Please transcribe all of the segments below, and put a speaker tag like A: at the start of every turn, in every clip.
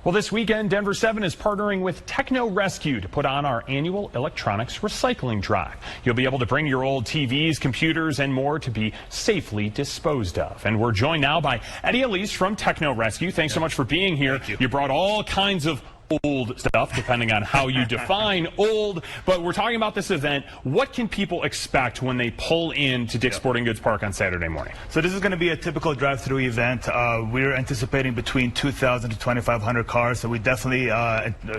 A: Well, this weekend, Denver7 is partnering with Techno Rescue to put on our annual Electronics Recycling Drive. You'll be able to bring your old TVs, computers, and more to be safely disposed of. And we're joined now by Eddie Elise from Techno Rescue. Thanks so much for being here. You brought all kinds of old stuff, depending on how you define old. But we're talking about this event. What can people expect when they pull in to Dick's Sporting Goods Park on Saturday morning?
B: So this is going to be a typical drive-through event. We're anticipating between 2,000 to 2,500 cars. So we definitely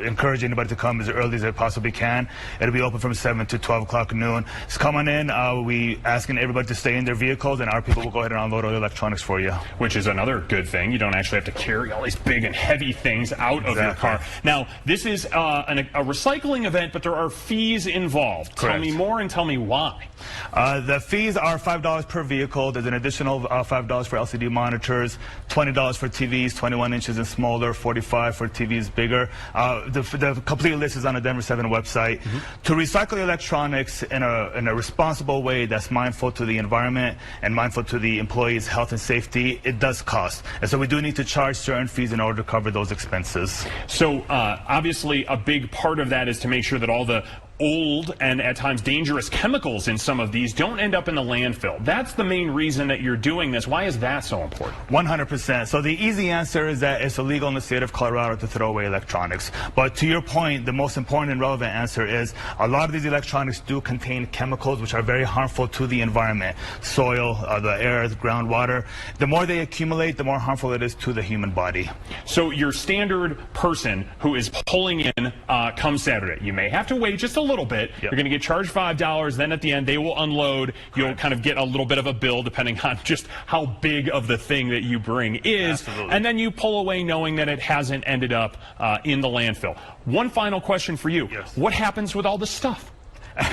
B: encourage anybody to come as early as they possibly can. It'll be open from 7 to 12 o'clock noon. Just come on in. We asking everybody to stay in their vehicles, and our people will go ahead and unload all the electronics for you.
A: Which is another good thing. You don't actually have to carry all these big and heavy things out of your car. Now, this is a recycling event, but there are fees involved.
B: Correct.
A: Tell me more and tell me why.
B: The fees are $5 per vehicle. There's an additional $5 for LCD monitors, $20 for TVs 21 inches and smaller, $45 for TVs bigger. The complete list is on the Denver7 website. To recycle electronics in a responsible way that's mindful to the environment and mindful to the employees' health and safety, it does cost. And so we do need to charge certain fees in order to cover those expenses.
A: So obviously a big part of that is to make sure that all the old and at times dangerous chemicals in some of these don't end up in the landfill. That's the main reason that you're doing this. Why is that so important?
B: 100%. So the easy answer is that it's illegal in the state of Colorado to throw away electronics. But to your point, the most important and relevant answer is a lot of these electronics do contain chemicals which are very harmful to the environment, soil, the air, the groundwater. The more they accumulate, the more harmful it is to the human body.
A: So your standard person who is pulling in come Saturday, you may have to wait just a little bit. You're going to get charged $5. Then at the end, they will unload. You'll kind of get a little bit of a bill depending on just how big of the thing that you bring is.
B: Absolutely.
A: And then you pull away knowing that it hasn't ended up in the landfill. One final question for you.
B: Yes.
A: What happens with all this stuff?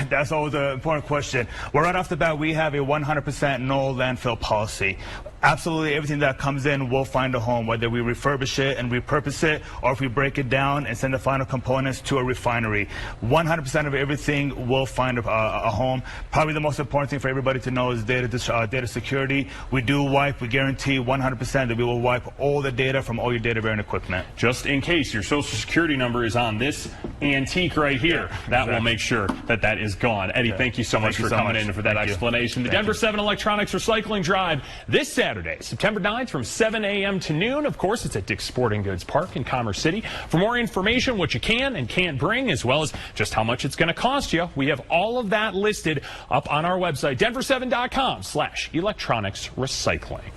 B: That's always an important question. Well, right off the bat, we have a 100% no landfill policy. Absolutely everything that comes in will find a home, whether we refurbish it and repurpose it, or if we break it down and send the final components to a refinery. 100% of everything will find a home. Probably the most important thing for everybody to know is data security. We do wipe, we guarantee 100% that we will wipe all the data from all your data-bearing equipment.
A: Just in case your social security number is on this antique right here, that will make sure that that is gone. Eddie, thank you so much for coming in and for that explanation. The Denver7 Electronics Recycling Drive this Saturday, September 9th from 7 a.m. to noon. Of course, it's at Dick's Sporting Goods Park in Commerce City. For more information, what you can and can't bring, as well as just how much it's going to cost you, we have all of that listed up on our website, denver7.com/electronics recycling.